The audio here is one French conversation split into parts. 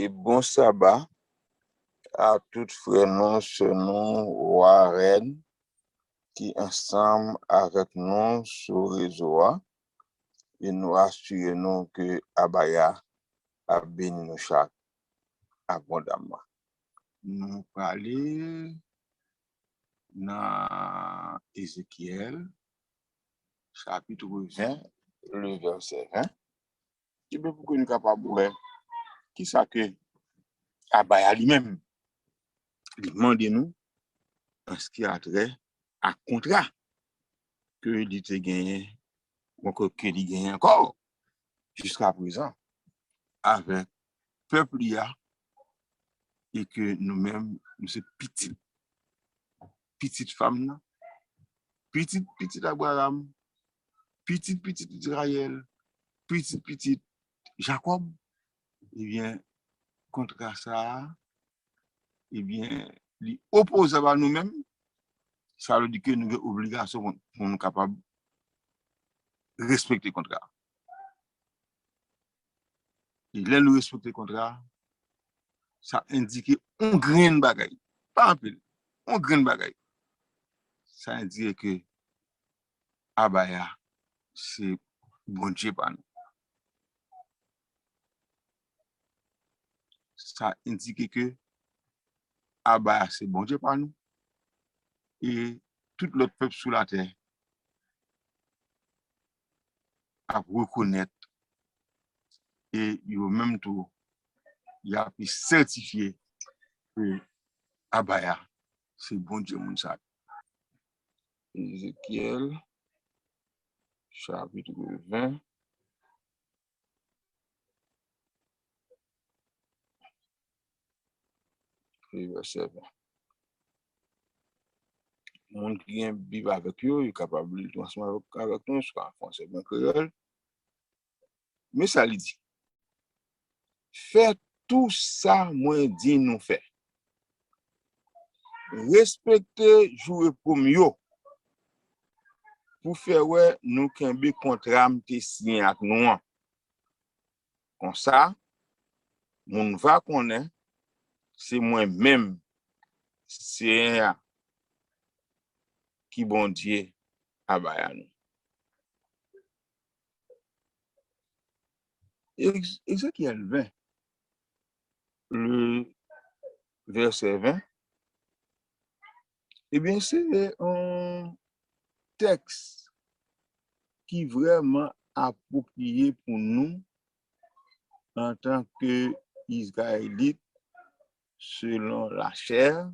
Et bon sabbat à toutes frères nous, sœurs nous, rois, reines, qui ensemble avec nous sur le réseau et nous assurons que Abaya a béni nous chaque abondamment. Nous parlons dans Ézéchiel, chapitre 20, le verset 20. Qui peut pour que nous capables de voir qui ça que Abaya lui-même demande nous en ce qui a trait à contrat que il était gagné, ou que il gagne encore jusqu'à présent avec peuple et que nous-mêmes nous sommes petites femmes, petite Abraham, petite Israël, petite Jacob. Eh bien, contre ça, eh bien, les opposés à nous-mêmes, ça veut dire que nous avons obligation pour nous capables de respecter le contrat. Et là, nous respecter le contrat, ça indique un grain de bagaille, pas un peu, un grain de bagaille. Ça indique que Abaya, c'est bon Dieu pour nous. Ça indique que Abaya, c'est bon Dieu pour nous. Et tout l'autre peuple sur la terre à reconnaître et il au même tour, il a pu certifier que Abaya, c'est bon Dieu Mounsa. Ézéchiel, chapitre 20. Verset 20. Le monde qui vient vivre avec eux, il est capable de transmettre avec nous, soit en français, bien créole. Mais ça lui dit, faites tout ça, moi, dit nous faire. Respectez, jouer pour mieux. Pour faire, ouais, nous, qu'un but contrat, m'te signé avec nous. Comme ça, mon va connaître, c'est moi-même, c'est qui bon Dieu Abaya nous. Ézéchiel 20, le verset 20, eh bien, c'est un texte qui est vraiment approprié pour nous en tant qu'Israélites selon la chair,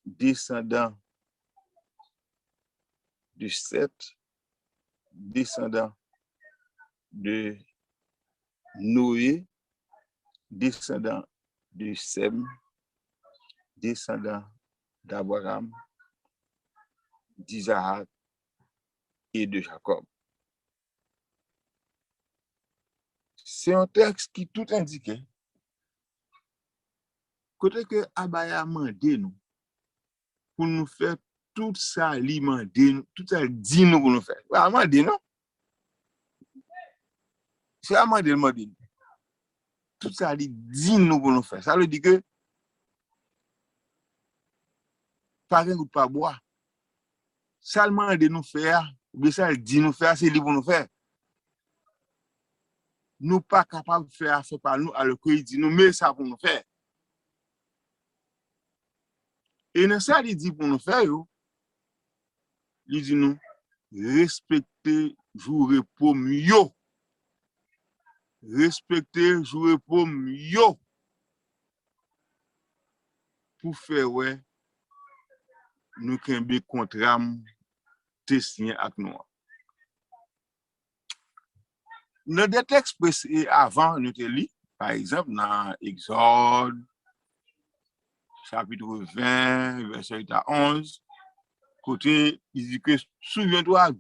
descendants de Seth, descendants de Noé, descendants de Sem, descendants d'Abraham, d'Isaac et de Jacob. C'est un texte qui tout indique. Côté que Abaya mandé nous pour nous faire tout ça, lui mandé nous, tout ça dit nous pour nous faire. Mandé non? C'est mandé nous. Tout ça lui dit nous pour nous faire. Ça veut dire que pas rien ou pas boire. Ça le mandé nous faire, mais ça le dit nous faire, c'est lui pour nous faire. Nous pas capables de faire affaire par nous alors qu'il dit nous, mais ça pour nous faire. Et dans ça, il dit pour nous faire, il dit nous, respecter jour repos mieux. Respecter jour repos mieux. Pour faire, ouais, nous qu'un contrat te signé avec nous. Dans des textes avant, nous te lit, par exemple, dans Exode, chapitre 20, verset 11, côté, il dit que souviens-toi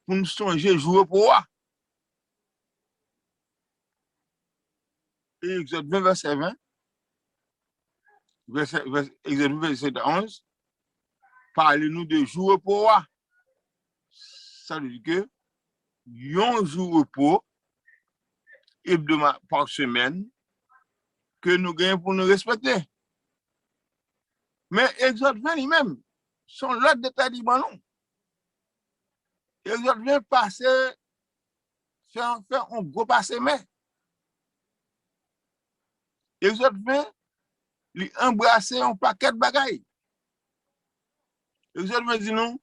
pour nous songer jour pour moi. Et Exode 20, verset 20, Exode 20, verset 11, parlez-nous de jour pour moi. Ça veut dire que, un jour repos, hebdomadaire par semaine, que nous gagnons pour nous respecter. Mais Exode 20 lui-même, son l'autre d'État liban non. Exode 20 passer, faire un gros passé, mais Exode 20, lui embrasser un paquet de bagailles. Exode 20 dit non,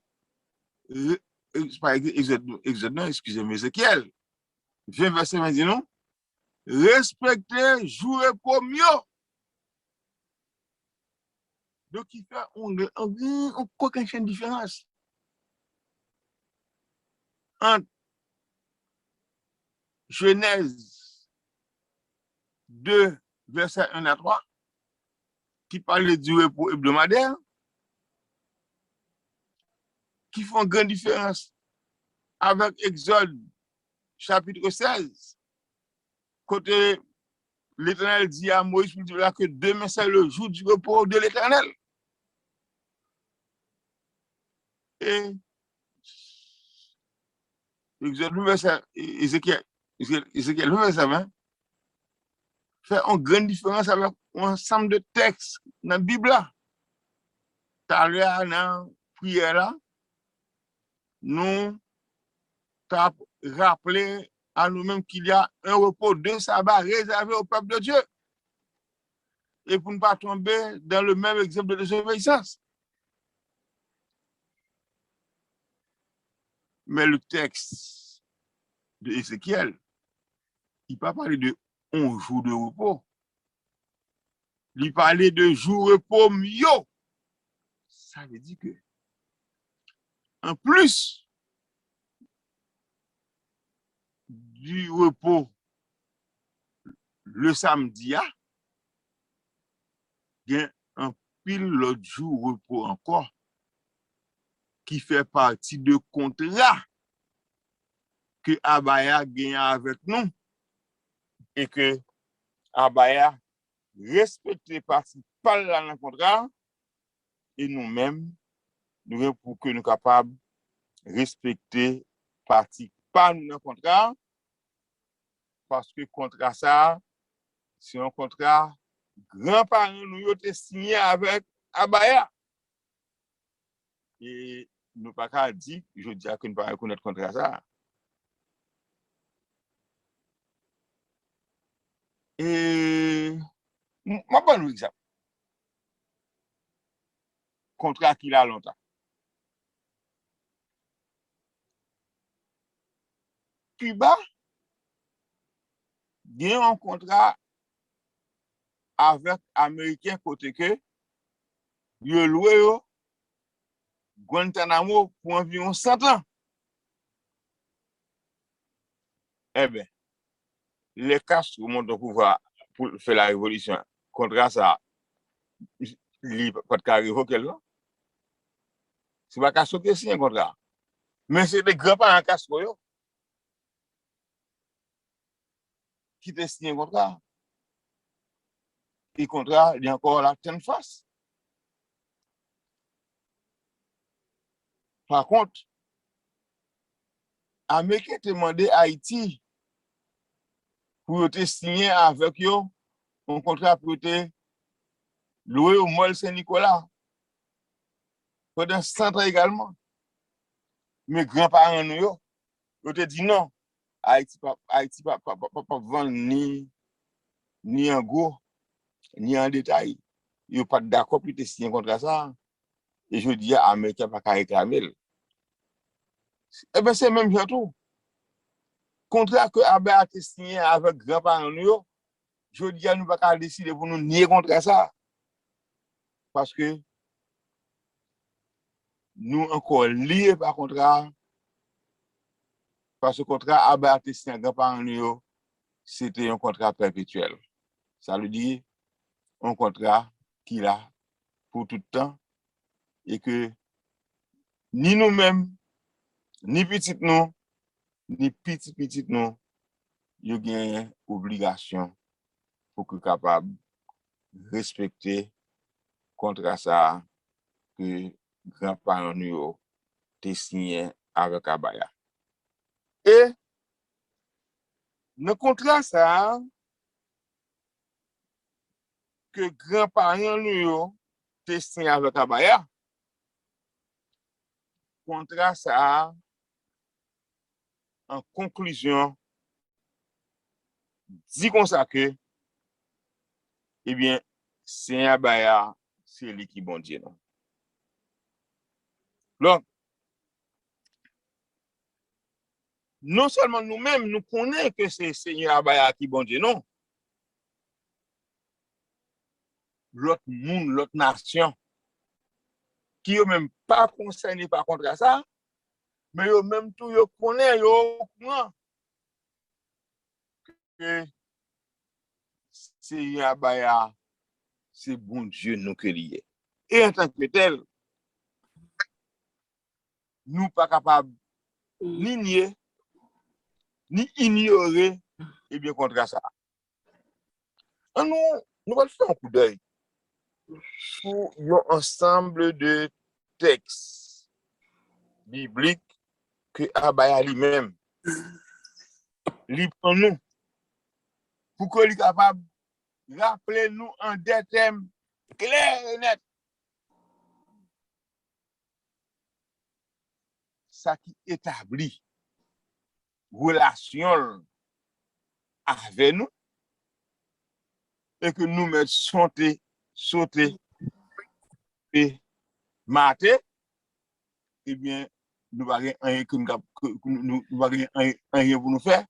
pas Exode 9, excusez-moi, Ézéchiel. 20 verset 20 dit non, respectez, jouez pour mieux. Donc, il fait aucune différence entre Genèse 2, verset 1 à 3, qui parle du repos hebdomadaire, qui font une grande différence avec Exode chapitre 16, côté l'Éternel dit à Moïse que demain c'est le jour du repos de l'Éternel. Et Exode 2, verset Ézéchiel 2, verset 20 fait une grande différence avec un ensemble de textes dans la Bible. Tout à l'heure, dans la prière, nous avons rappelé à nous-mêmes qu'il y a un repos de sabbat réservé au peuple de Dieu. Et pour ne pas tomber dans le même exemple de désobéissance. Mais le texte de Ézéchiel, il ne parle pas de 11 jours de repos. Il parlait de jours repos mieux. Ça veut dire que, en plus du repos le samedi, il y a un pile l'autre jour repos encore qui fait partie de contrat que Abaya gagne avec nous et que Abaya respecte partie par dans le contrat et nous-mêmes, nous pour que nous soyons capables de respecter partie par dans le contrat parce que le contrat ça, c'est un contrat grand-parents nous ont signé avec Abaya. Et nous ne pouvons pas dire, je dis que nous ne pouvons pas reconnaître le contrat ça. Et moi, bon exemple. Contrat qu'il a longtemps. Cuba, il y a un contrat avec Américain côté que il a loué Guantanamo pour environ 100 ans. Eh bien, les Castro montent au pouvoir pour faire la révolution. Contrat ça, il n'y a pas de carré révoqué là. C'est pas Castro qui signe un contrat. Mais c'est des grands-parents Castro qui te signent un contrat. Et le contrat, il y a encore la tête face. Par contre, Américain te demandé à Haïti pour te signer avec eux un contrat pour te louer au Mall Saint-Nicolas pendant 100 ans également. Mes grands-parents nous ont te dit non. Haïti pas vendre ni en gros, ni en détail. Ils n'ont pas d'accord pour te signer un contrat ça. Et je dis à Américain pas qu'à réclamer. Eh bien, c'est même tout. Contrat que Abel a signé avec grands-parents nous, je dis à nous pas décider pour nous nier contre ça. Parce que nous encore liés par contrat. Parce que le contrat Abel a signé avec grands-parents nous, c'était un contrat perpétuel. Ça veut dire un contrat qu'il a pour tout le temps et que ni nous-mêmes, ni petites nous, ni petites nous, nous avons une obligation pour que capable de respecter le contrat ça que grands-parents nous ont signé avec Abaya. Et dans le contrat ça, que grands-parents nous te signé avec Abaya, contrat ça en conclusion dit comme ça que eh bien c'est Abaya c'est lui qui bon Dieu non. Donc non seulement nous-mêmes nous connaissons que c'est Seigneur Abaya qui bon Dieu non, l'autre monde, l'autre nation qui ne même pas concerné par contre ça, mais yo même tout yo connaît yo courant que c'est Abaya c'est bon Dieu nous que lié. Et en tant que tel, nous pas capables ni nier ni ignorer et bien contre ça. Nous allons faire un coup d'œil sur un ensemble de textes bibliques que Abaya lui-même lit pour nous pour qu'il soit capable de rappeler nous en des thèmes clairs et nets. Ça qui établit relation avec nous et que nous mettons sauter et mater, eh bien, nous n'avons rien pour nous faire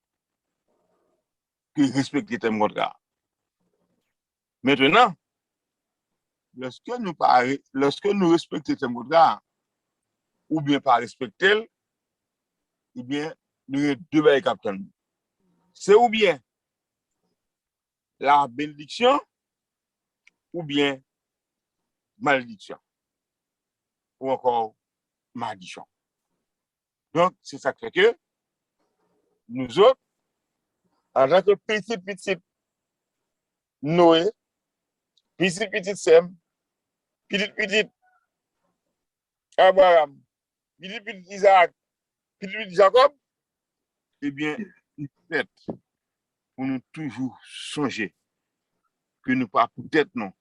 que respecter tes contrats. Maintenant, lorsque nous respectons tes contrats, ou bien pas respecter, eh bien, nous avons deux belles captains. C'est ou bien la bénédiction, ou bien malédiction, ou encore malédiction. Donc, c'est ça qui fait que nous autres, en tant que petit Noé, petit Sem, petit Abraham, petit Isaac, petit Jacob, eh bien, peut-être pour nous toujours songer que nous pas peut-être non,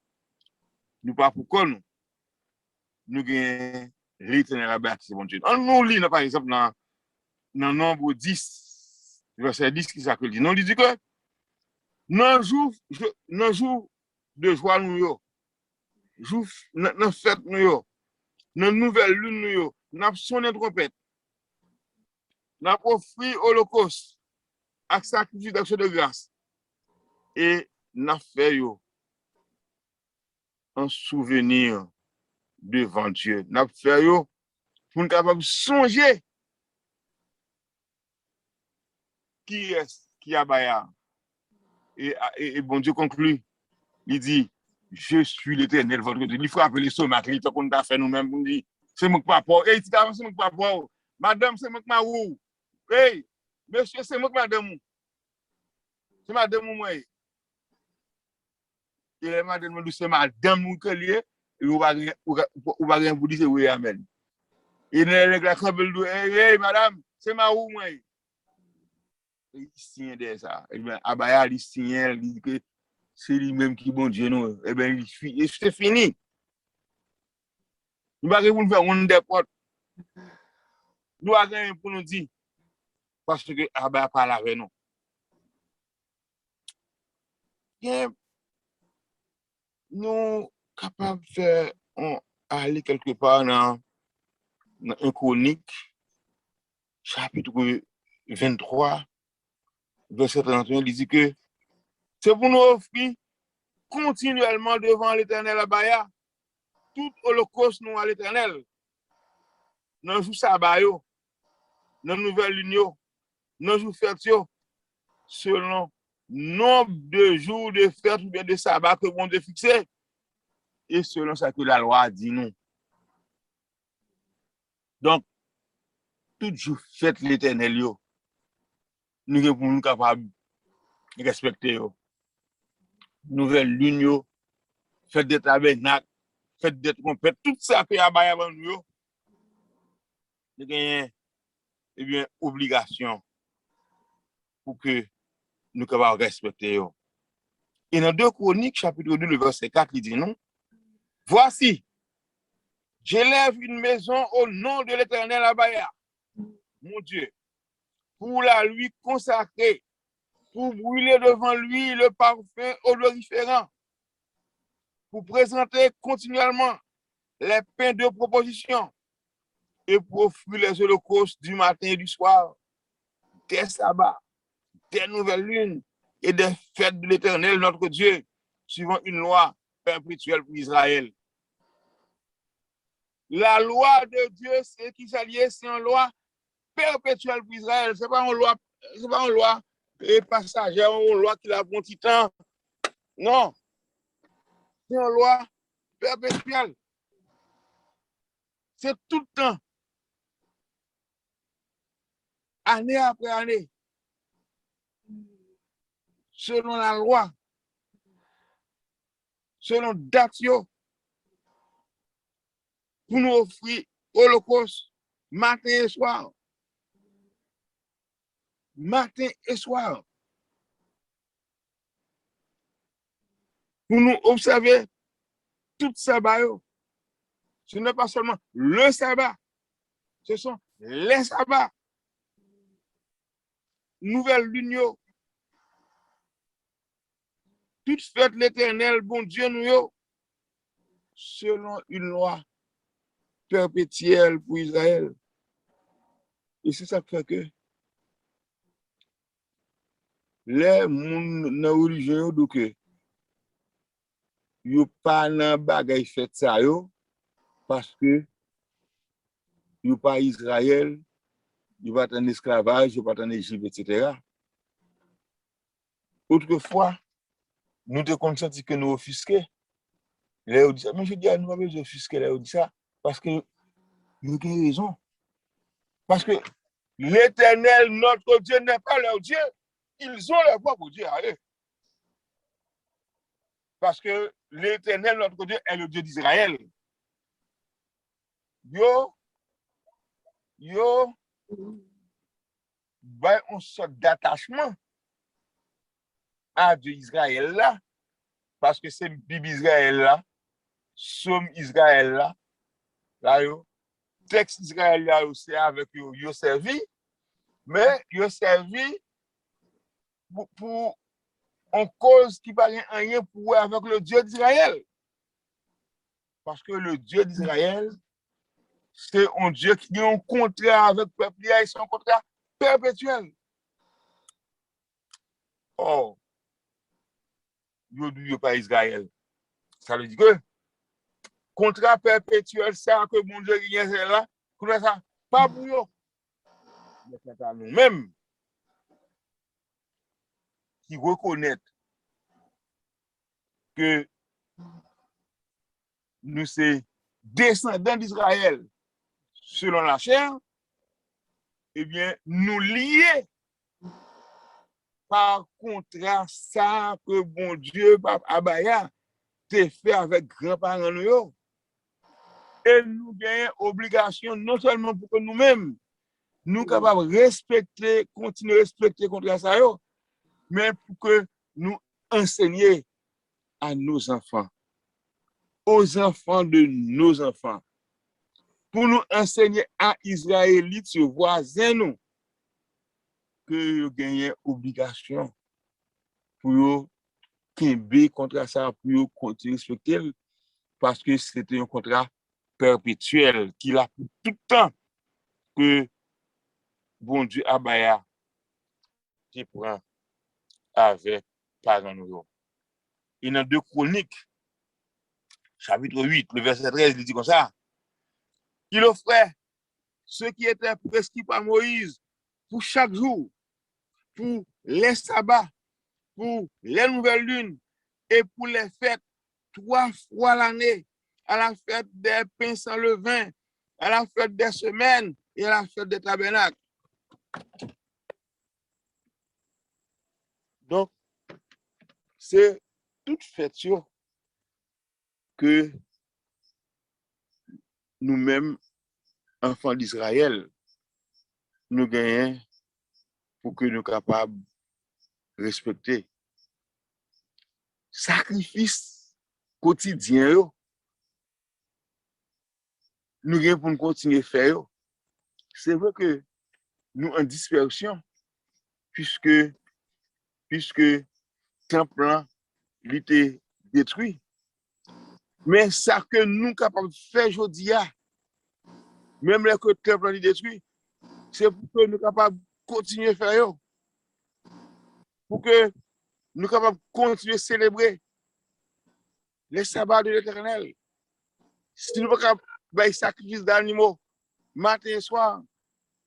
nous pas pour quoi nous gagnons l'éternel à bâtir, mon Dieu. On nous lit, par exemple, dans Nombre 10, verset 10, qui s'appelle dit, non, il dit que dans le jour de joie, nous, dans fête, nous, dans nouvelle lune, nous, dans sonné trompette, dans offert holocauste, avec sacrifice d'action de grâce, et dans fait un souvenir devant Dieu. N'a fait pour nous capable songer qui est qui a baya. Et bon Dieu conclut, il dit, je suis l'Éternel, votre Dieu. Il faut appeler ce matin, il faut qu'on a fait nous-mêmes, on dit, c'est moi qui pas pour. Hey, c'est moi qui pas pour. Madame, c'est moi qui m'a ou. Hey, monsieur, c'est moi qui madame. C'est madame moi. Et madame, c'est madame nous que lié, et on va rien vous dire, oui, amen. Et la crable de hey, madame, c'est ma ou moi. Il signe de ça. Et bien, Abaya, il signe, il dit que c'est lui-même qui bon Dieu nous. Eh bien, c'est fini. Nous ne pouvons pas faire un dépôt. Nous avons rien pour nous dire. Parce que Abaya parle avec nous. Bien, nous capables de faire aller quelque part dans un chronique, chapitre 23, verset 31, il dit que c'est pour nous offrir continuellement devant l'Éternel Abaya tout holocauste nous à l'Éternel. Dans le jour sabbat, dans la nouvelle union, dans le jour fête, selon nombre de jours de fête ou bien de sabbat que bon Dieu fixé, et selon ce que la loi dit nous. Donc, tout jour fête l'Éternel, nous sommes capables de respecter. Nouvelle lune, fête des tabernacles, fête des trompettes, tout ça que y a avant nous, nous avons eh bien, obligation pour que nous capables respecter. Et dans 2 Chroniques, chapitre 2, le verset 4, il dit non. Voici, j'élève une maison au nom de l'Éternel Abaya, mon Dieu, pour la lui consacrer, pour brûler devant lui le parfum odoriférant, pour présenter continuellement les pains de proposition et pour offrir les holocaustes du matin et du soir, des sabbats, des nouvelles lunes et des fêtes de l'Éternel, notre Dieu, suivant une loi perpétuelle pour Israël. La loi de Dieu, c'est qui s'allie, c'est une loi perpétuelle pour Israël. Ce n'est pas une loi passagère, une loi qui a bon petit temps. Non, c'est une loi perpétuelle. C'est tout le temps, année après année, selon la loi, selon date, pour nous offrir holocauste matin et soir. Matin et soir. Pour nous observer tout sabbat. Ce n'est pas seulement le sabbat, ce sont les sabbats. Nouvelle lune, toute fête l'Éternel, bon Dieu, nous, selon une loi perpétuelle pour Israël. Et c'est ça qui fait que les gens dans la religion, donc, ils n'ont pas de bagay fait ça, parce que ils n'ont pas Israël, ils n'ont pas en esclavage, ils n'ont pas en Égypte, etc. Autrefois, nous te consenti que nous offusqués. Mais je dis à nous, nous offusqués, là, dit ça, parce que nous avons raison. Parce que l'Éternel, notre Dieu, n'est pas leur Dieu. Ils ont leur propre Dieu à eux. Parce que l'Éternel, notre Dieu, est le Dieu d'Israël. Ben, on sort d'attachement à Dieu Israël là, parce que c'est Bible Israël là, Somme Israël là, texte Israël là aussi avec yo servi, mais yo servi pour en cause qui n'a rien pour avec le Dieu d'Israël. Parce que le Dieu d'Israël, c'est un Dieu qui a un contrat avec le peuple, et c'est un contrat perpétuel. Or, yo dit pas Israël. Ça veut dire que contrat perpétuel, ça que mon Dieu qui est là, contrat ça, pas pour eux. Mais c'est à nous-mêmes qui reconnaissent que nous sommes descendants d'Israël selon la chair, eh bien, nous liés par contrat ça que bon Dieu, Abaya, te fait avec grands-parents nous. Et nous avons obligation, non seulement pour que nous-mêmes, nous capables de respecter, continuer à respecter contrat ça, mais pour que nous enseignions à nos enfants, aux enfants de nos enfants, pour nous enseigner à Israélites, voisins nous, que vous gagnez obligation pour qu'un contrat ça, pour continuer à respecter, parce que c'était un contrat perpétuel qui a pour tout le temps que bon Dieu Abaya qui prend avec parents nous. Et dans 2 Chroniques, chapitre 8, le verset 13, il dit comme ça, il offrait ce qui était prescrit par Moïse pour chaque jour, pour les sabbats, pour les nouvelles lunes et pour les fêtes 3 fois l'année, à la fête des pains sans levain, à la fête des semaines et à la fête des tabernacles. Donc, c'est toute fête que nous-mêmes, enfants d'Israël, nous gagnons pour que nous soyons capables de respecter. sacrifice quotidien yo, nous gen pour nous continuer faire yo. C'est vrai que nous en dispersion puisque temple il était détruit. Mais ça que nous capables de faire aujourd'hui, même les que temple est détruit, c'est pour que nous capables de continuer à faire yo, pour que nous capables de continuer à célébrer les sabbats de l'Éternel. Si nous ne pouvons pas faire sacrifice d'animaux matin et soir,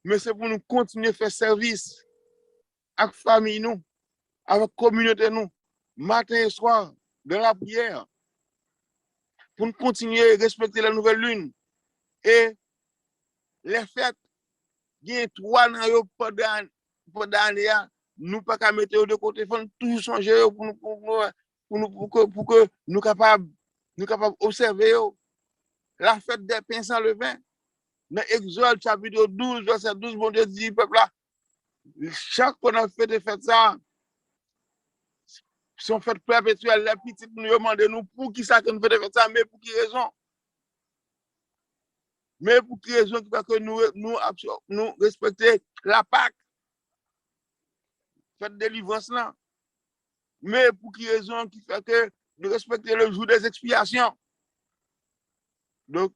mais c'est pour nous continuer à faire service avec la famille, nous, avec la communauté, nous, matin et soir, dans la prière, pour nous continuer à respecter la nouvelle lune. Et les fêtes, il y a 3 ans pendant l'année, nous pas qu'à mettre de côté, il faut toujours changer pour que nous capables d'observer la fête des pains sans levain. Dans Exode chapitre 12, verset 12, bon Dieu dit, peuple là, chaque fois qu'on a fait ça, sont fêtes perpétuelles, les petites nous demandent nous pour qui ça que nous faisons ça, mais pour qui raison? Mais pour qui raison que nous respecter la Pâque, fête de délivrance là. Mais pour qui raison qui fait que nous respecter le jour des expiations. Donc,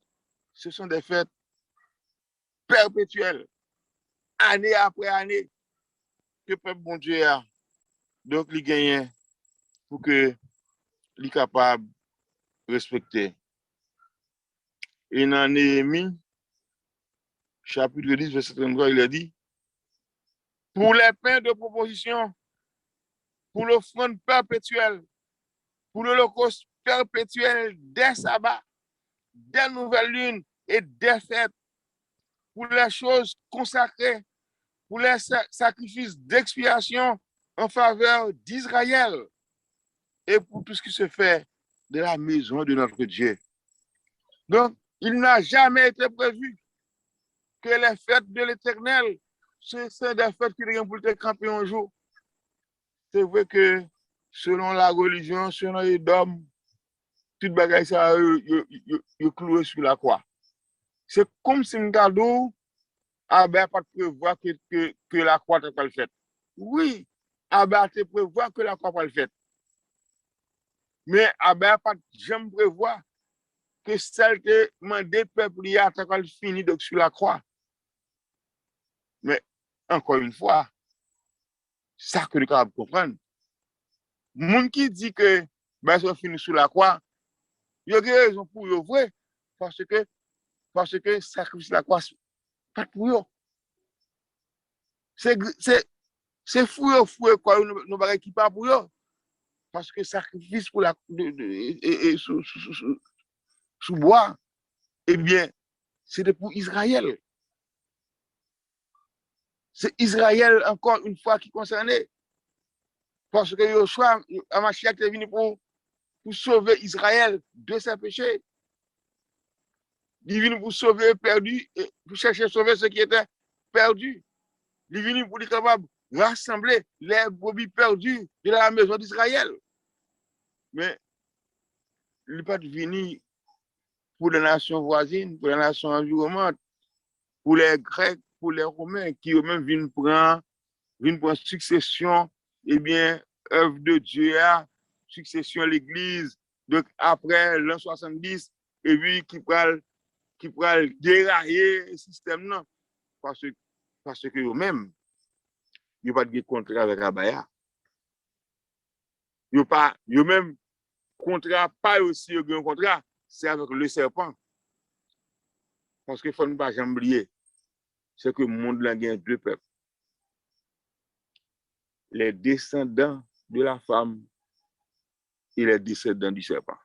ce sont des fêtes perpétuelles, année après année, que le peuple bon Dieu a. Donc, il gagne pour que il est capable de respecter. Et dans Néhémie, chapitre 10, verset 33, il a dit, pour les pains de proposition, pour l'offrande perpétuelle, pour l'holocauste perpétuel des sabbats, des nouvelles lunes et des fêtes, pour les choses consacrées, pour les sacrifices d'expiation en faveur d'Israël et pour tout ce qui se fait de la maison de notre Dieu. Donc, il n'a jamais été prévu que les fêtes de l'Éternel, ce sont des fêtes qui viennent pour te camper un jour. C'est vrai que selon la religion, selon les dogmes, tout bagage ça est cloué sur la croix. C'est comme si nous pas prévoir que la croix n'est pas le fait. Oui, Abba te prévoir que la croix n'est pas le fait. Mais Abba pas jamais prévoir que celle que mandé peuple y a fini donc sur la croix. Mais encore une fois, ça que nous devons comprendre. Moun qui dit que ben ça finit sur la croix, il y a des raisons pour le vrai parce que sacrifice la croix pas pour eux. C'est fou quoi nous pas qui pas pour eux parce que sacrifice pour la sous bois eh bien c'était pour Israël. C'est Israël encore une fois qui est concerné parce que Yoshua Hamashiach est venu pour sauver Israël de ses péchés. Il est venu pour sauver perdu et pour chercher à sauver ceux qui étaient perdus. Il est venu pour être capable de rassembler les brebis perdus de la maison d'Israël. Mais il n'est pas venu pour les nations voisines, pour les nations environnantes, pour les Grecs, pour les Romains, qui eux-mêmes viennent prendre succession, eh bien, œuvre de Dieu, succession à l'Église, donc après l'an 70, et puis qui pourra dérailler le système, non, parce que eux-mêmes, ils n'ont pas de contrat avec Abaya. Ils n'ont même contrat, pas aussi un contrat, c'est avec le serpent. Parce qu'il ne faut pas jamais oublier, c'est que le monde là gagne 2 peuples. Les descendants de la femme et les descendants du serpent.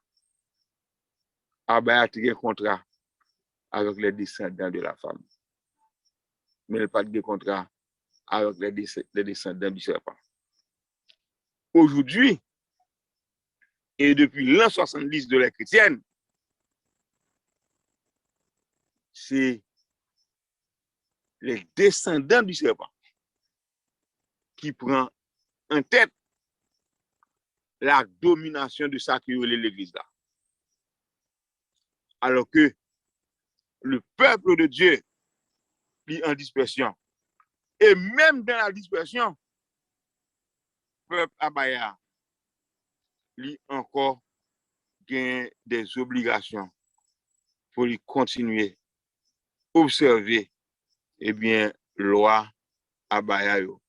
Abaya a un contrat avec les descendants de la femme. Mais il n'a pas de contrat avec les descendants du serpent. Aujourd'hui, et depuis l'an 70 de la chrétienne, c'est les descendants du serpent qui prend en tête la domination de ça qui est l'église là. Alors que le peuple de Dieu est en dispersion. Et même dans la dispersion, le peuple Abaya lui encore gagne des obligations pour lui continuer observer eh bien loi Abaya yo.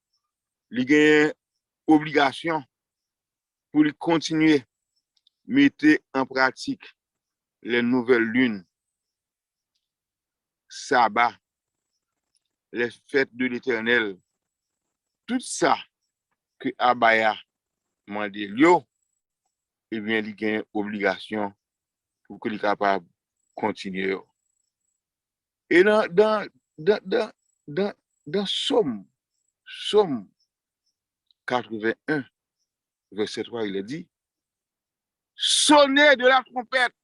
Lui gagne obligation pour lui continuer mettre en pratique les nouvelles lunes, sabbat, les fêtes de l'Éternel, tout ça que Abaya m'a dit, eh bien, il y a une obligation pour qu'il soit capable de continuer. Et dans Somme 81, verset 3, il est dit, sonnez de la trompette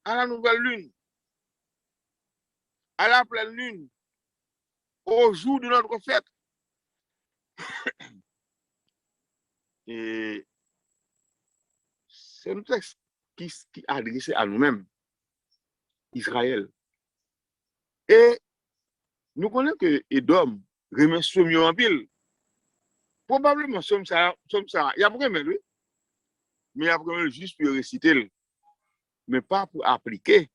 à la nouvelle lune, à la pleine lune, au jour de notre fête. Et c'est un texte qui est adressé à nous-mêmes, Israël. Et nous connaissons que Edom remet Somme en pile. Probablement, Somme ça, il y a beaucoup de lui, mais il y a beaucoup de juste pour réciter, mais pas pour appliquer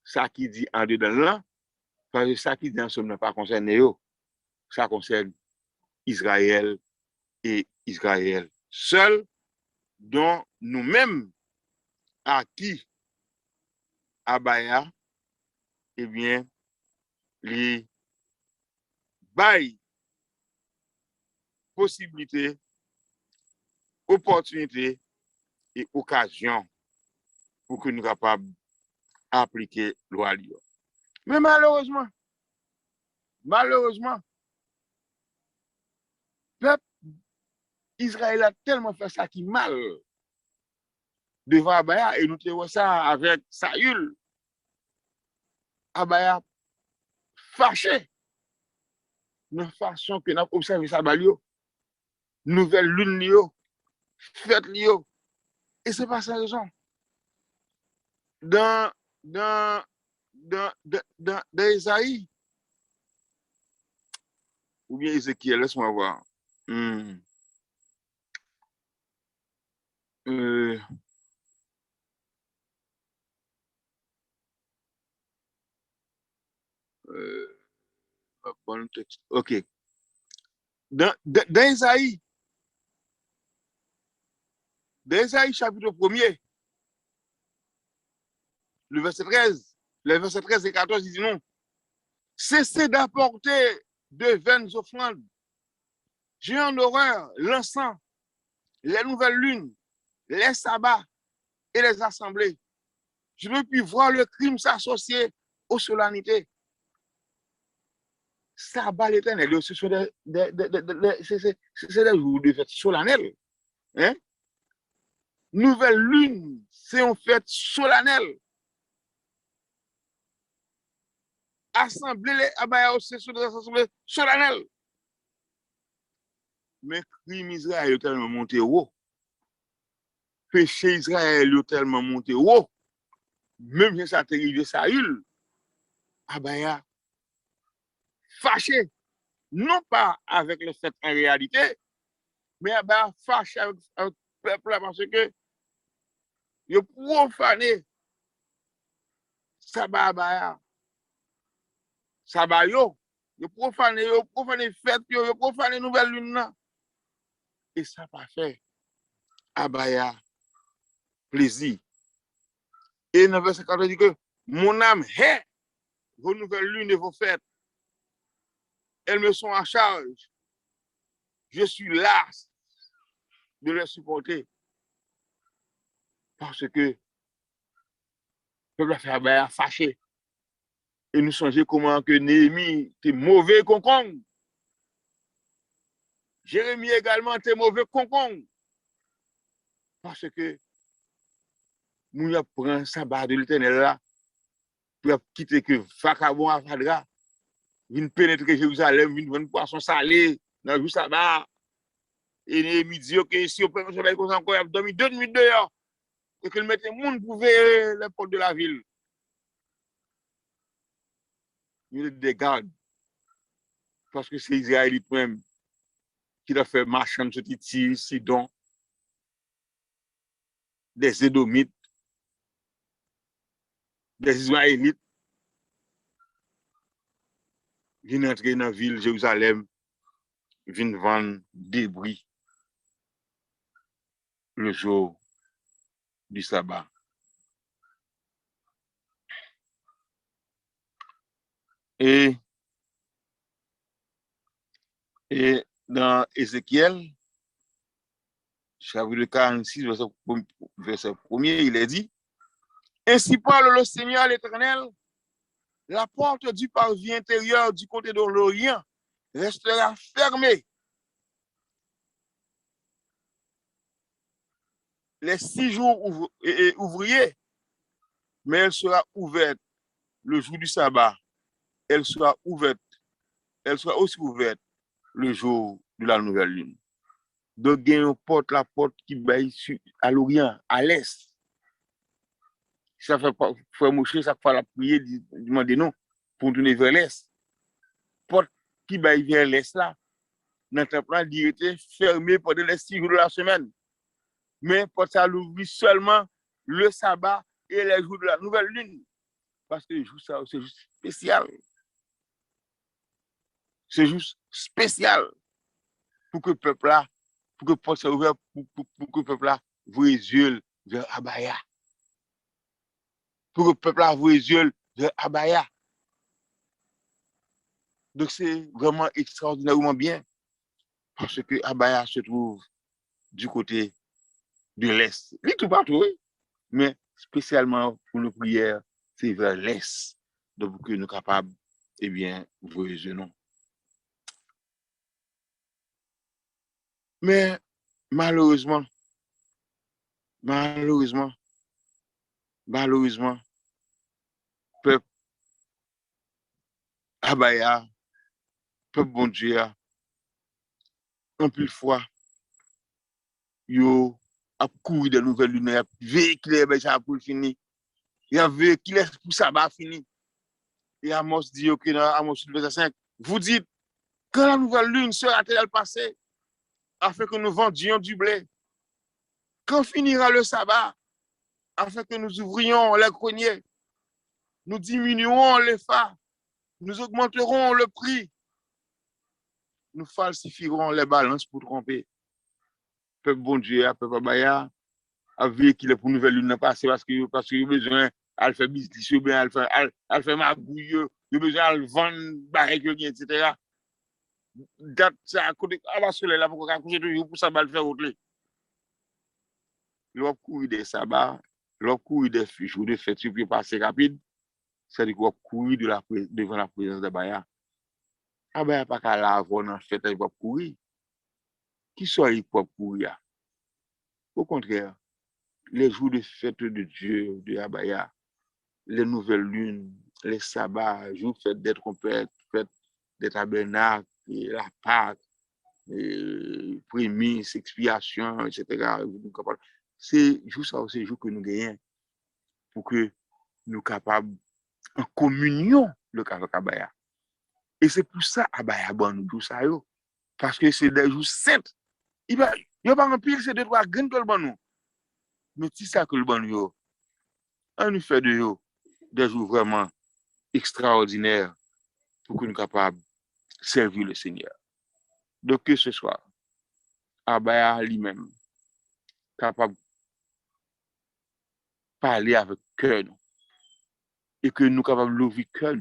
ça qui dit en dedans là, parce que ça qui dit en Somme n'a pas concerné eux. Ça concerne Israël et Israël seul, dont nous-mêmes, à qui Abaya, eh bien, les bail possibilités, opportunités et occasions pour que nous soyons capables d'appliquer loi. Mais malheureusement, le peuple Israël a tellement fait ça qui mal devant Abaya et nous avons ça avec Saül. Abaya fâché de façon que nous avons observé ça, nouvelle lune, fête, et c'est pas sans raison. Dans Isaïe, ou bien Ézéchiel, laisse-moi voir. Bon texte. OK. Dans Isaïe, chapitre 1er, le verset 13, les versets 13 et 14, il dit non. Cessez d'apporter de vaines offrandes. J'ai en horreur l'encens, les nouvelles lunes, les sabbats et les assemblées. Je ne veux plus voir le crime s'associer aux solennités. Sabbat l'éternel, ce sont des jours de fête solennelle. Hein? Nouvelle lune, c'est une fête solennelle. Assemblée, c'est des assemblées solennelles. Mais crime Israël est tellement monté haut. Péché Israël est tellement monté haut. Même si ça a arrivé Saül, Abaya fâché, non pas avec le fait en réalité, mais Abaya fâché avec le peuple parce que il a profané Sabbat Abaya. Sabbat yo, il a profané fête, il a profané nouvelle lune. Et ça pas fait Abaya plaisir. Et dans le verset 14, il dit que mon âme hait vos nouvelles lunes et vos fêtes. Elles me sont en charge. Je suis las de les supporter. Parce que le peuple a fait Abaya fâché. Et nous songeons comment que Néhémie était mauvais concombre. Jérémie également était mauvais concombre. Parce que nous prenons sabbat de l'Éternel là, pour quitter que Vacabon à Fadra, vient pénétrer Jérusalem, vient vendre poisson salé dans le sabbat. Et Néhémie dit que si on peut le soleil comme ça encore, il a dormi 2 minutes dehors. Et qu'il mettait le monde pour veiller les portes de la ville. Il des gardes. Parce que c'est Israélite même qui a fait marchand de Titi, Sidon, des Édomites, des Israélites, viennent entrer dans la ville Jérusalem, viennent vendre débris le jour du sabbat. Et dans Ézéchiel, chapitre 46, verset 1er, il est dit, ainsi parle le Seigneur l'Éternel, la porte du parvis intérieur du côté de l'Orient restera fermée les 6 jours ouvriers, mais elle sera ouverte le jour du sabbat. Elle sera aussi ouverte le jour de la nouvelle lune. Donc, il y a une porte, la porte qui baille à l'Orient, à l'Est. Ça fait frère Moshe, ça fait la prière, demander non, pour tourner vers l'Est. Porte qui baille vers l'Est là, notre plan était fermé pendant les 6 jours de la semaine. Mais porte ça l'ouvrir seulement le sabbat et les jours de la nouvelle lune. Parce que ça, c'est juste spécial. C'est juste spécial pour que le peuple là, pour que porte soit ouvert, pour que le peuple là voie les yeux vers Abaya. Pour que le peuple là voie les yeux vers Abaya. Donc c'est vraiment extraordinairement bien. Parce que Abaya se trouve du côté de l'Est. Il est tout partout, oui. Mais spécialement pour nos prières, c'est vers l'Est. Donc pour que nous sommes capables, eh bien, voyer les noms. Mais malheureusement, peuple Abaya, peuple bon Dieu, un peu de fois, yo a couru de nouvelles lunaires, véhiculé ça pour finir. Il a véhiculé pour ça va finir. Et Amos dit que dans Amos 5, vous dites quand la nouvelle lune sera-t-elle passée afin que nous vendions du blé? Quand finira le sabbat afin que nous ouvrions les greniers? Nous diminuerons les phares, nous augmenterons le prix, nous falsifierons les balances pour tromper. Peuple bon Dieu, peuple Abaya, a véhiculé pour nouvelle lune passée parce qu'il a besoin de faire business, il a besoin de faire magouille, il a besoin de vendre barriques, etc. Date ça à côté, à la soleil là, pour qu'on couche toujours pour ça, va le faire autre. L'on courir des sabbats, l'on courir des jours de fête, puis passer rapide, c'est-à-dire qu'on courir devant la présence de Abaya. Abaya pas qu'à la avoir dans la fête, il va courir. Qui soit il peut courir? Au contraire, les jours de fête de Dieu, de Abaya, les nouvelles lunes, les sabbats, les jours de fête des trompettes, fête des tabernacles, la Pâque, prémices, expiation, etc. C'est juste ça, c'est jour que nous gagnons pour que nous soyons capables en communion avec Abaya. Et c'est pour ça Abaya bon nous ça yo, parce que c'est des jours saints. Il n'y a pas un pile, c'est de trois grands que le bon nous. Mais c'est ça que le bon yo, on nous fait de yo des jours vraiment extraordinaires pour que nous soyons capables de servir le Seigneur. Donc que ce soit Abaya lui-même capable de parler avec cœur et que nous sommes capables d'ouvrir cœur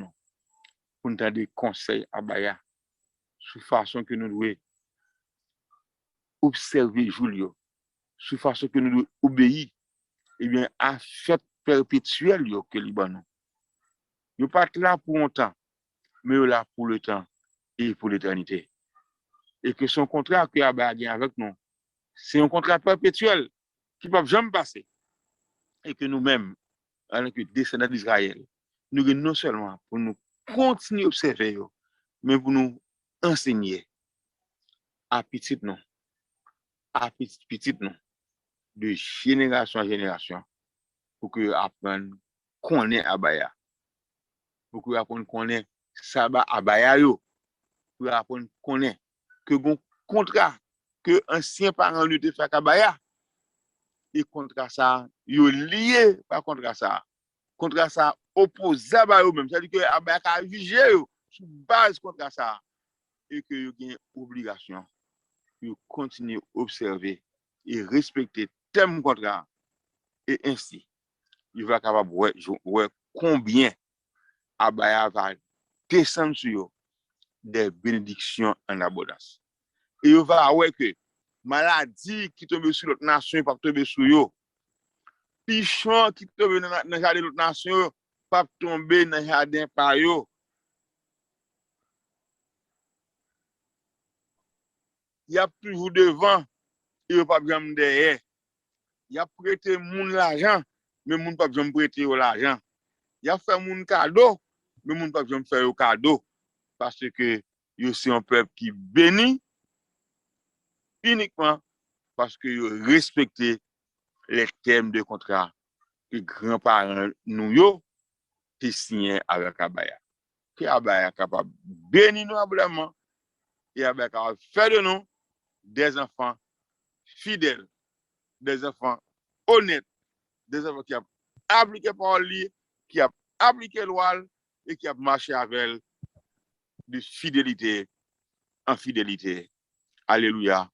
pour nous donner des conseils Abaya sous façon que nous devons observer Julio, sous façon que nous devons obéir eh bien, à fête perpétuelle que Libanon. Nous ne sommes pas là pour longtemps, mais nous sommes là pour le temps et pour l'éternité. Et que son contrat que Abaya a avec nous, c'est un contrat perpétuel qui ne peut jamais passer. Et que nous-mêmes, en tant que descendants d'Israël, nous non seulement pour nous continuer à observer, mais pour nous enseigner à petit nous à petit non, de génération en génération, pour que apprenne connaît abaya, pour que apprenne connaît sabbat abaya yo, pour apprendre connaît que gon contrat que ancien parent lui te fait abaya, et contrat ça, yo lié par contrat ça. Contrat ça opposé à eux même, c'est-à-dire que abaya ka juger yo sur base contrat ça et que yo gen obligation de continuer à observer et respecter thème contrat et ainsi il va capable ouais combien abaya va descendre sur eux des bénédictions en abondance. Et il va ouais que maladie qui tombe sur l'autre nation pas tomber sur eux. Pichon qui tombe dans le jardin de l'autre nation pas tomber dans le jardin par eux. Il y a toujours devant et il n'y a pas besoin derrière. Il y a prêté moun l'argent, mais moun pas besoin prêter l'argent. Il y a fait moun cadeau, mais moun pas besoin faire cadeau. Parce que c'est un peuple qui bénit uniquement parce que vous respectez les termes de contrat que grands-parents nous ont signé avec Abaya. Que Abaya est capable de bénir nous abondamment et Abaya est capable de faire de nous des enfants fidèles, des enfants honnêtes, des enfants qui ont appliqué par lui, qui ont appliqué loi et qui ont marché avec elle de fidélité en fidélité. Alléluia,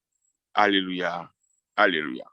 alléluia, alléluia.